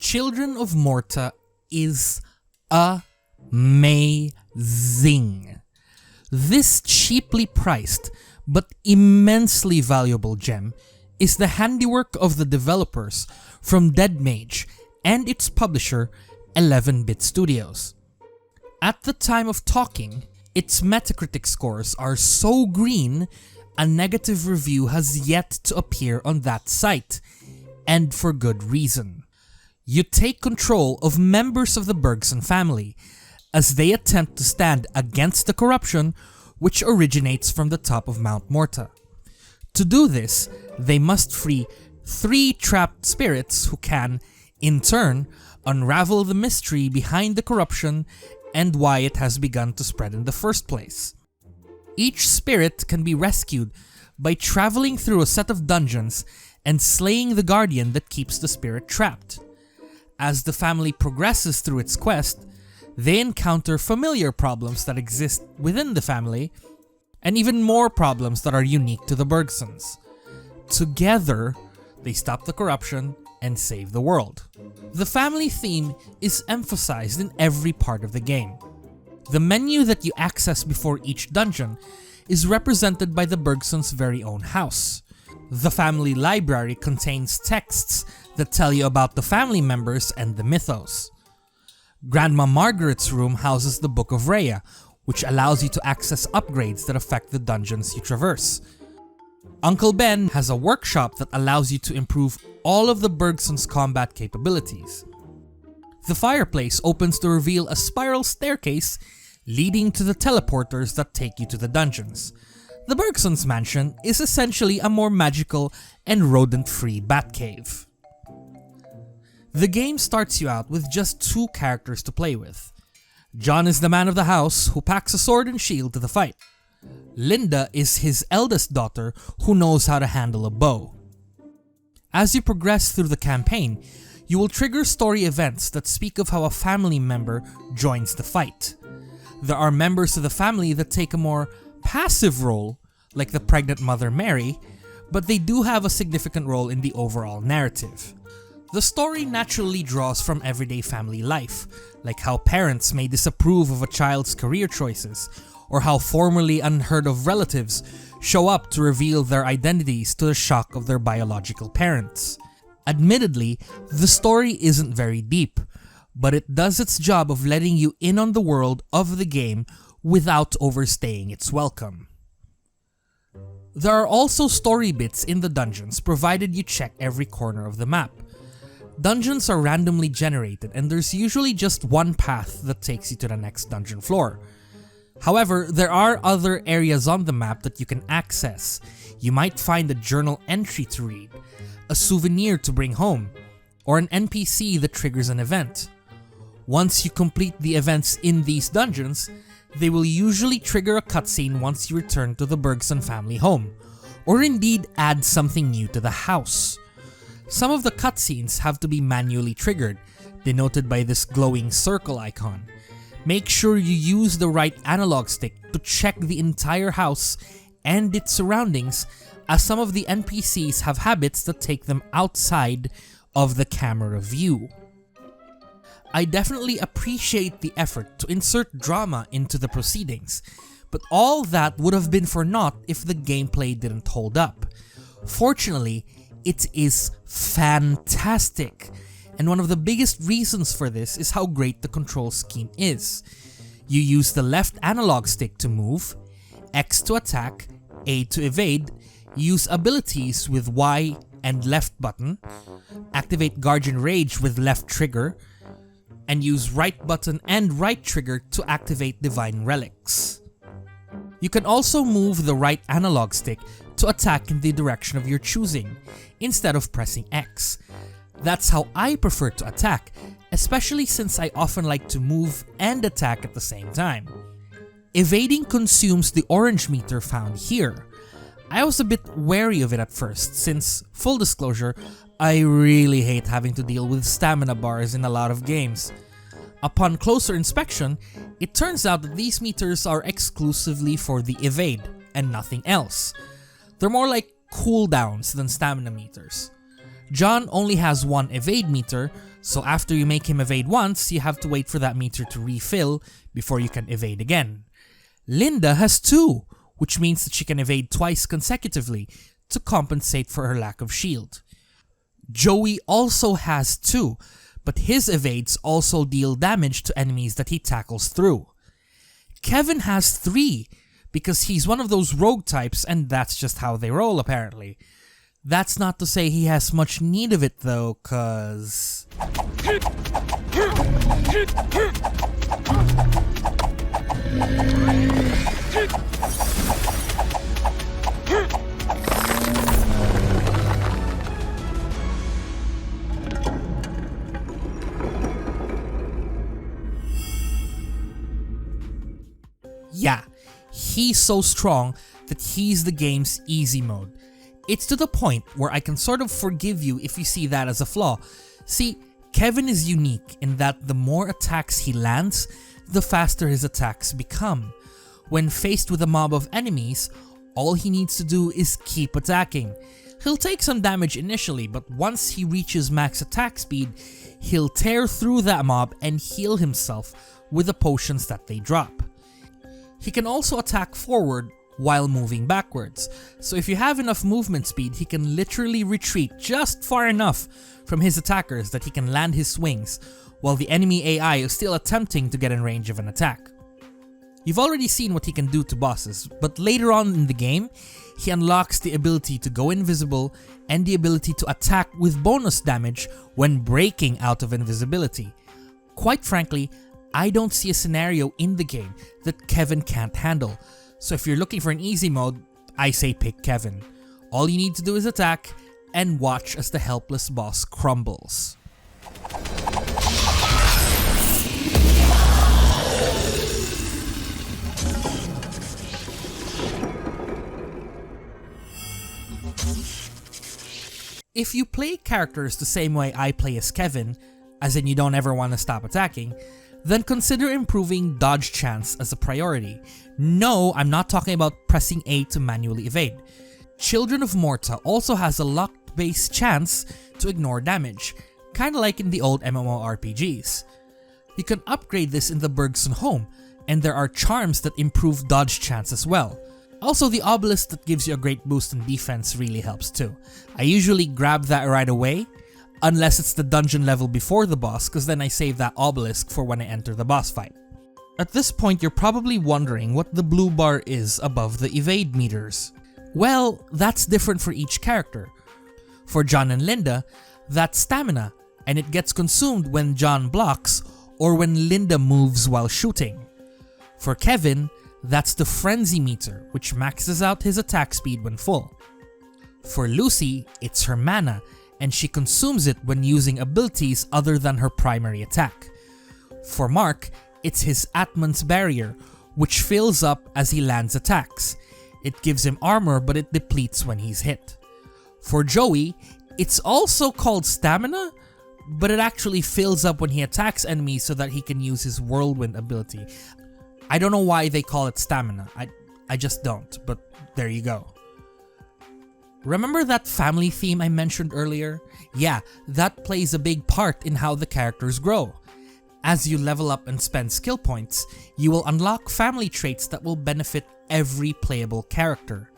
Children of Morta is amazing. This cheaply priced but immensely valuable gem is the handiwork of the developers from Dead Mage and its publisher 11-Bit Studios. At the time of talking, its Metacritic scores are so green, a negative review has yet to appear on that site, and for good reason. You take control of members of the Bergson family as they attempt to stand against the corruption which originates from the top of Mount Morta. To do this, they must free 3 trapped spirits who can, in turn, unravel the mystery behind the corruption and why it has begun to spread in the first place. Each spirit can be rescued by traveling through a set of dungeons and slaying the guardian that keeps the spirit trapped. As the family progresses through its quest, they encounter familiar problems that exist within the family, and even more problems that are unique to the Bergsons. Together, they stop the corruption and save the world. The family theme is emphasized in every part of the game. The menu that you access before each dungeon is represented by the Bergsons' very own house. The family library contains texts that tell you about the family members and the mythos. Grandma Margaret's room houses the Book of Rhea, which allows you to access upgrades that affect the dungeons you traverse. Uncle Ben has a workshop that allows you to improve all of the Bergsons' combat capabilities. The fireplace opens to reveal a spiral staircase leading to the teleporters that take you to the dungeons. The Bergsons' mansion is essentially a more magical and rodent-free Batcave. The game starts you out with just 2 characters to play with. John is the man of the house who packs a sword and shield to the fight. Linda is his eldest daughter who knows how to handle a bow. As you progress through the campaign, you will trigger story events that speak of how a family member joins the fight. There are members of the family that take a more passive role, like the pregnant mother Mary, but they do have a significant role in the overall narrative. The story naturally draws from everyday family life, like how parents may disapprove of a child's career choices, or how formerly unheard of relatives show up to reveal their identities to the shock of their biological parents. Admittedly, the story isn't very deep, but it does its job of letting you in on the world of the game without overstaying its welcome. There are also story bits in the dungeons provided you check every corner of the map. Dungeons are randomly generated and there's usually just one path that takes you to the next dungeon floor. However, there are other areas on the map that you can access. You might find a journal entry to read, a souvenir to bring home, or an NPC that triggers an event. Once you complete the events in these dungeons, they will usually trigger a cutscene once you return to the Bergson family home, or indeed add something new to the house. Some of the cutscenes have to be manually triggered, denoted by this glowing circle icon. Make sure you use the right analog stick to check the entire house and its surroundings, as some of the NPCs have habits that take them outside of the camera view. I definitely appreciate the effort to insert drama into the proceedings, but all that would have been for naught if the gameplay didn't hold up. Fortunately, it is fantastic, and one of the biggest reasons for this is how great the control scheme is. You use the left analog stick to move, X to attack, A to evade, use abilities with Y and left button, activate Guardian Rage with left trigger, and use right button and right trigger to activate Divine Relics. You can also move the right analog stick to attack in the direction of your choosing, instead of pressing X. That's how I prefer to attack, especially since I often like to move and attack at the same time. Evading consumes the orange meter found here. I was a bit wary of it at first since, full disclosure, I really hate having to deal with stamina bars in a lot of games. Upon closer inspection, it turns out that these meters are exclusively for the evade and nothing else. They're more like cooldowns than stamina meters. John only has one evade meter, So after you make him evade once, you have to wait for that meter to refill before you can evade again. Linda has 2, which means that she can evade twice consecutively to compensate for her lack of shield. Joey also has 2, but his evades also deal damage to enemies that he tackles through. Kevin has 3, because he's one of those rogue types and that's just how they roll apparently. That's not to say he has much need of it though, cause... Yeah, he's so strong that he's the game's easy mode. It's to the point where I can sort of forgive you if you see that as a flaw. See, Kevin is unique in that the more attacks he lands, the faster his attacks become. When faced with a mob of enemies, all he needs to do is keep attacking. He'll take some damage initially, but once he reaches max attack speed, he'll tear through that mob and heal himself with the potions that they drop. He can also attack forward while moving backwards, so if you have enough movement speed, he can literally retreat just far enough from his attackers that he can land his swings, while the enemy AI is still attempting to get in range of an attack. You've already seen what he can do to bosses, but later on in the game, he unlocks the ability to go invisible and the ability to attack with bonus damage when breaking out of invisibility. Quite frankly, I don't see a scenario in the game that Kevin can't handle, so if you're looking for an easy mode, I say pick Kevin. All you need to do is attack and watch as the helpless boss crumbles. If you play characters the same way I play as Kevin, as in you don't ever want to stop attacking, then consider improving dodge chance as a priority. No, I'm not talking about pressing A to manually evade. Children of Morta also has a luck-based chance to ignore damage, kinda like in the old MMORPGs. You can upgrade this in the Bergson home, and there are charms that improve dodge chance as well. Also, the obelisk that gives you a great boost in defense really helps too. I usually grab that right away, unless it's the dungeon level before the boss, cause then I save that obelisk for when I enter the boss fight. At this point, you're probably wondering what the blue bar is above the evade meters. Well, that's different for each character. For John and Linda, that's stamina, and it gets consumed when John blocks or when Linda moves while shooting. For Kevin, that's the frenzy meter, which maxes out his attack speed when full. For Lucy, it's her mana, and she consumes it when using abilities other than her primary attack. For Mark, it's his Atman's barrier, which fills up as he lands attacks. It gives him armor, but it depletes when he's hit. For Joey, it's also called stamina, but it actually fills up when he attacks enemies so that he can use his whirlwind ability. I don't know why they call it stamina, I just don't, but there you go. Remember that family theme I mentioned earlier? Yeah, that plays a big part in how the characters grow. As you level up and spend skill points, you will unlock family traits that will benefit every playable character.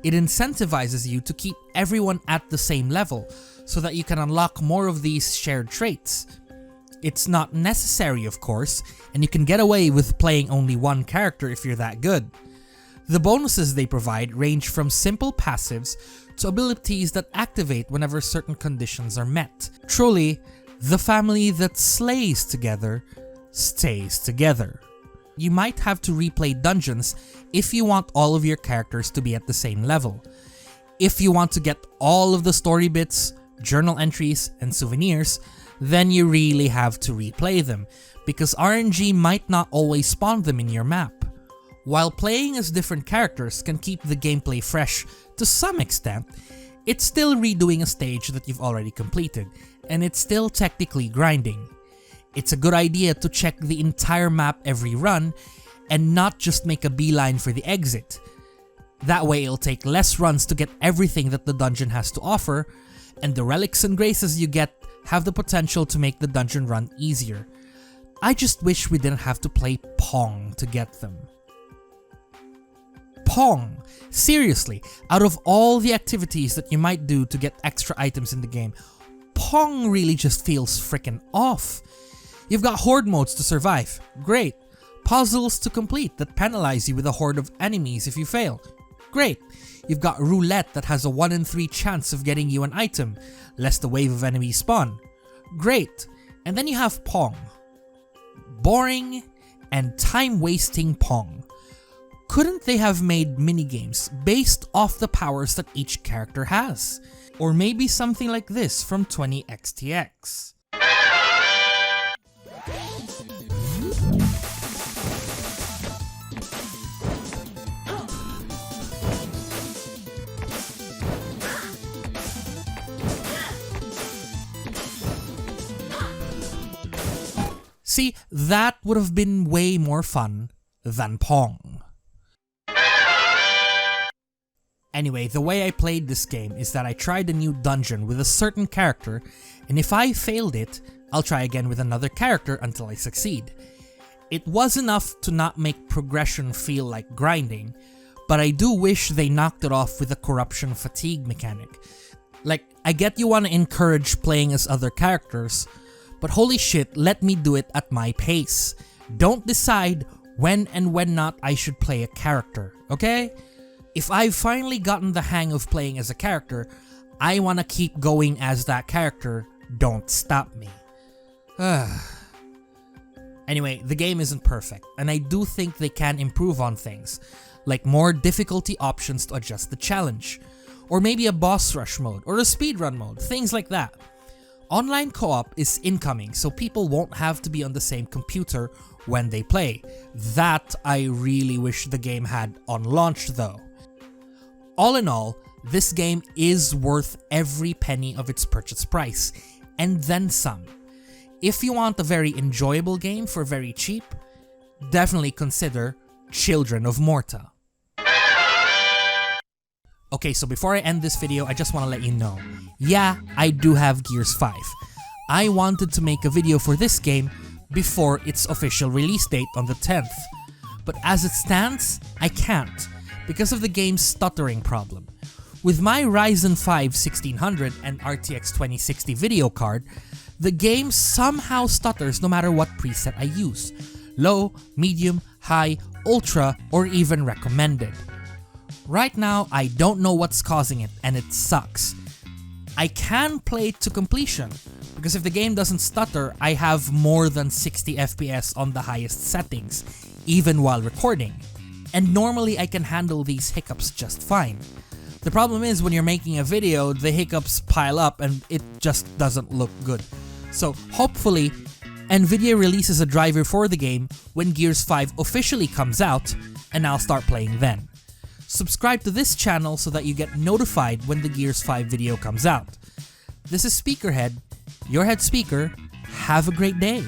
It incentivizes you to keep everyone at the same level so that you can unlock more of these shared traits. It's not necessary, of course, and you can get away with playing only one character if you're that good. The bonuses they provide range from simple passives to abilities that activate whenever certain conditions are met. Truly, the family that slays together stays together. You might have to replay dungeons if you want all of your characters to be at the same level. If you want to get all of the story bits, journal entries, and souvenirs, then you really have to replay them, because RNG might not always spawn them in your map. While playing as different characters can keep the gameplay fresh to some extent, it's still redoing a stage that you've already completed, and it's still technically grinding. It's a good idea to check the entire map every run, and not just make a beeline for the exit. That way it'll take less runs to get everything that the dungeon has to offer, and the relics and graces you get have the potential to make the dungeon run easier. I just wish we didn't have to play Pong to get them. Pong! Seriously, out of all the activities that you might do to get extra items in the game, Pong really just feels frickin' off. You've got horde modes to survive. Great. Puzzles to complete that penalize you with a horde of enemies if you fail. Great. You've got roulette that has a 1 in 3 chance of getting you an item, lest a wave of enemies spawn. Great. And then you have Pong. Boring and time-wasting Pong. Couldn't they have made minigames based off the powers that each character has? Or maybe something like this from 20XTX. See, that would have been way more fun than Pong. Anyway, the way I played this game is that I tried a new dungeon with a certain character, and if I failed it, I'll try again with another character until I succeed. It was enough to not make progression feel like grinding, but I do wish they knocked it off with a corruption fatigue mechanic. Like, I get you want to encourage playing as other characters, but holy shit, let me do it at my pace. Don't decide when and when not I should play a character, okay? If I've finally gotten the hang of playing as a character, I want to keep going as that character. Don't stop me. Anyway, the game isn't perfect, and I do think they can improve on things, like more difficulty options to adjust the challenge, or maybe a boss rush mode, or a speedrun mode, things like that. Online co-op is incoming, so people won't have to be on the same computer when they play. That I really wish the game had on launch though. All in all, this game is worth every penny of its purchase price, and then some. If you want a very enjoyable game for very cheap, definitely consider Children of Morta. Okay, so before I end this video, I just want to let you know, yeah, I do have Gears 5. I wanted to make a video for this game before its official release date on the 10th, but as it stands, I can't, because of the game's stuttering problem. With my Ryzen 5 1600 and RTX 2060 video card, the game somehow stutters no matter what preset I use. Low, medium, high, ultra, or even recommended. Right now, I don't know what's causing it, and it sucks. I can play it to completion, because if the game doesn't stutter, I have more than 60 FPS on the highest settings, even while recording. And normally I can handle these hiccups just fine. The problem is when you're making a video, the hiccups pile up and it just doesn't look good. So hopefully, Nvidia releases a driver for the game when Gears 5 officially comes out, and I'll start playing then. Subscribe to this channel so that you get notified when the Gears 5 video comes out. This is Speakerhead, your head speaker. Have a great day.